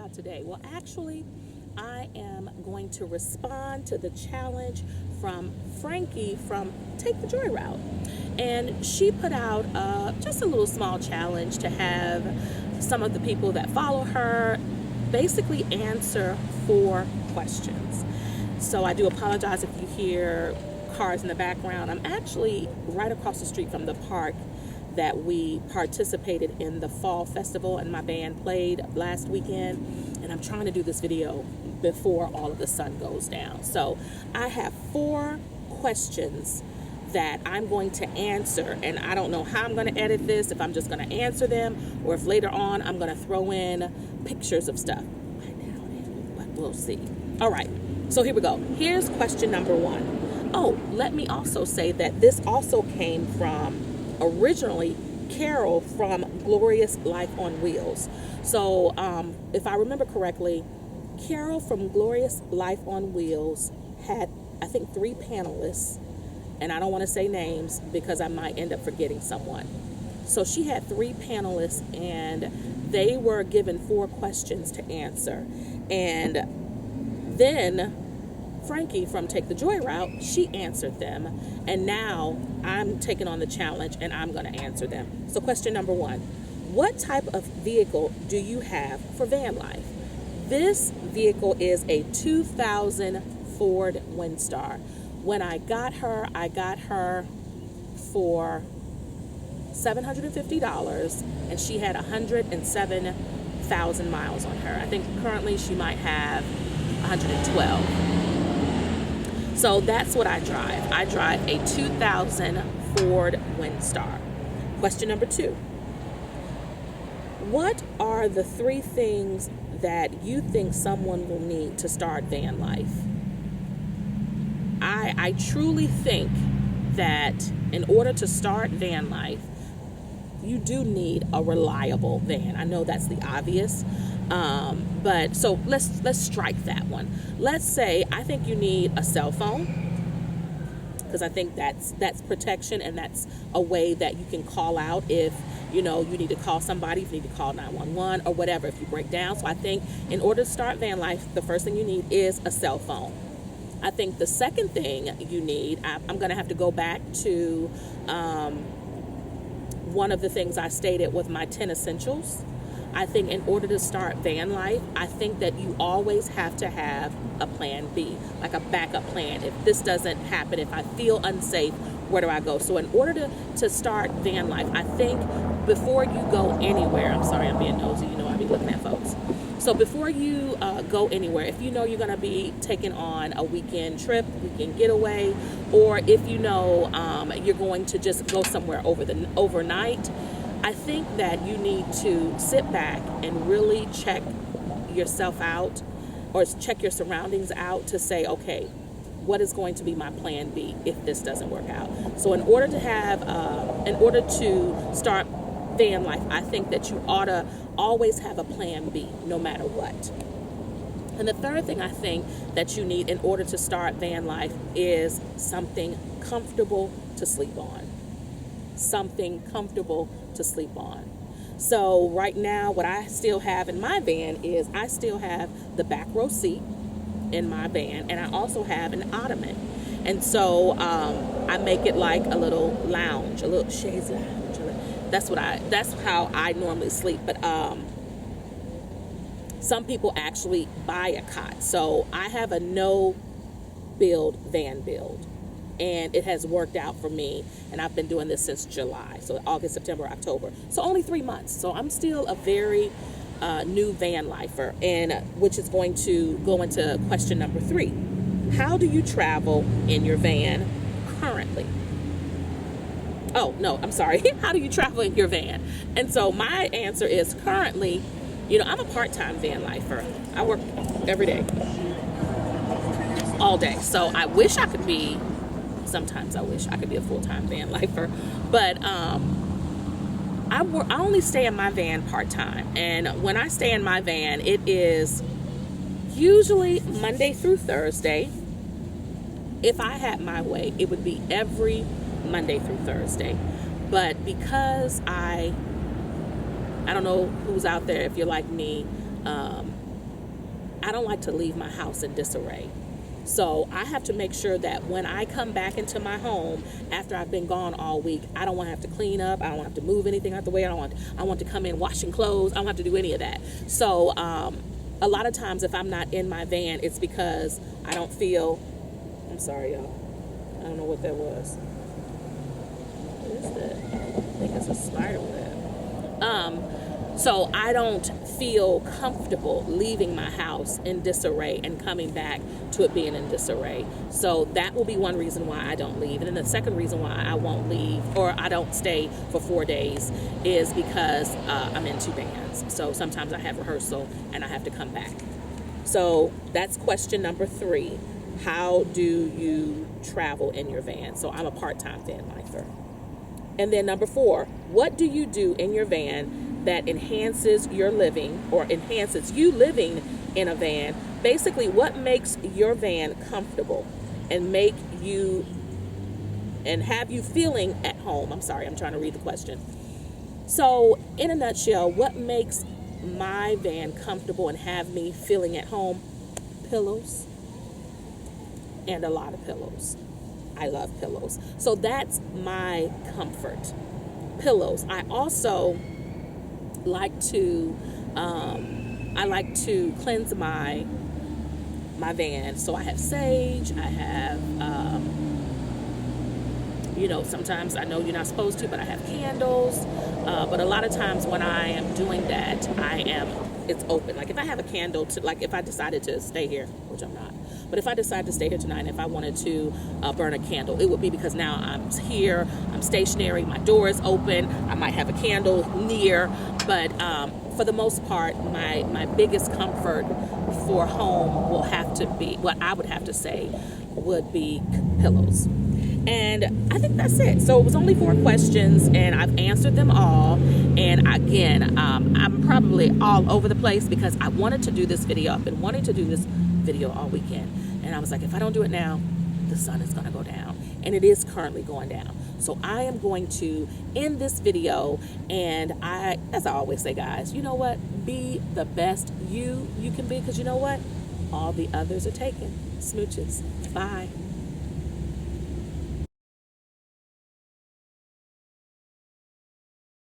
about today? Well, actually, I am going to respond to the challenge from Franki from Take the Joy Route. And she put out just a little small challenge to have some of the people that follow her basically answer 4 questions. So I do apologize if you hear cars in the background. I'm actually right across the street from the park that we participated in the fall festival and my band played last weekend, and I'm trying to do this video before all of the sun goes down. So I have 4 questions that I'm going to answer, and I don't know how I'm going to edit this, if I'm just going to answer them or if later on I'm going to throw in pictures of stuff. I doubt it, but we'll see. All right, so here we go. Here's question number 1. Oh, let me also say that this also came from originally Carol from Glorious Life on Wheels. So if I remember correctly, Carol from Glorious Life on Wheels had, I think, 3 panelists, and I don't want to say names because I might end up forgetting someone. So she had 3 panelists, and they were given 4 questions to answer. And then Franki from Take the Joy Route, she answered them, and now I'm taking on the challenge and I'm going to answer them. So question number 1, what type of vehicle do you have for van life? This vehicle is a 2000 Ford Windstar. When I got her for $750, and she had 107,000 miles on her. I think currently she might have 112. So that's what I drive. I drive a 2000 Ford Windstar. Question number 2. What are the 3 things that you think someone will need to start van life? I truly think that in order to start van life, you do need a reliable van. I know that's the obvious, but so let's strike that one. Let's say I think you need a cell phone, because I think that's protection, and that's a way that you can call out if you need to call somebody, if you need to call 911 or whatever if you break down. So I think in order to start van life, the first thing you need is a cell phone. I think the second thing you need, I'm going to have to go back to one of the things I stated with my 10 essentials. I think in order to start van life, I think that you always have to have a plan B, like a backup plan. If this doesn't happen, if I feel unsafe, where do I go? So in order to start van life, I think before you go anywhere, I'm sorry, I'm being nosy, I be looking at folks. So before you go anywhere, if you know you're going to be taking on a weekend trip, weekend getaway, or if you're going to just go somewhere overnight, I think that you need to sit back and really check yourself out, or check your surroundings out to say, okay, what is going to be my plan B if this doesn't work out? So in order to start van life, I think that you ought to always have a plan B no matter what. And the third thing I think that you need in order to start van life is something comfortable to sleep on. Something comfortable to sleep on. So right now, what I still have in my van is I still have the back row seat in my van, and I also have an ottoman. And so I make it like a little lounge, a little chaise lounge. That's how I normally sleep. But some people actually buy a cot. So I have a no-build van build, and it has worked out for me. And I've been doing this since July, so August, September, October. So only 3 months. So I'm still a very new van lifer, and which is going to go into question number 3. How do you travel in your van currently? Oh, no, I'm sorry. How do you travel in your van? And so my answer is currently, I'm a part-time van lifer. I work every day, all day. So sometimes I wish I could be a full-time van lifer, but I only stay in my van part-time. And when I stay in my van, it is usually Monday through Thursday. If I had my way, it would be every Monday through Thursday. But because I don't know who's out there, if you're like me, I don't like to leave my house in disarray. So I have to make sure that when I come back into my home after I've been gone all week, I don't want to have to clean up. I don't want to have to move anything out the way. I want to come in washing clothes. I don't have to do any of that. So a lot of times if I'm not in my van, it's because I don't feel, I'm sorry, y'all. I don't know what that was. What is that? I think it's a spider web. So I don't feel comfortable leaving my house in disarray and coming back to it being in disarray. So that will be one reason why I don't leave. And then the second reason why I won't leave or I don't stay for 4 days is because I'm in 2 bands. So sometimes I have rehearsal and I have to come back. So that's question number 3. How do you travel in your van? So I'm a part-time van lifer. And then number 4, what do you do in your van that enhances your living or enhances you living in a van? Basically, what makes your van comfortable and make you and have you feeling at home? I'm sorry, I'm trying to read the question. So in a nutshell, what makes my van comfortable and have me feeling at home? Pillows, and a lot of pillows. I love pillows. So that's my comfort. Pillows. I also like to cleanse my van. So I have sage. I have sometimes I know you're not supposed to, but I have candles. But a lot of times when I am doing that, it's open. Like if I have a candle like if I decided to stay here, which I'm not, but if I decide to stay here tonight, and if I wanted to burn a candle, it would be because now I'm here, I'm stationary, my door is open, I might have a candle near, but for the most part, my biggest comfort for home will have to be, what I would have to say would be pillows. And I think that's it. So it was only 4 questions, and I've answered them all. And again, I'm probably all over the place because I wanted to do this video. I've been wanting to do this video all weekend. And I was like, if I don't do it now, the sun is going to go down. And it is currently going down. So I am going to end this video. And as I always say, guys, you know what? Be the best you can be, because you know what? All the others are taken. Smooches. Bye.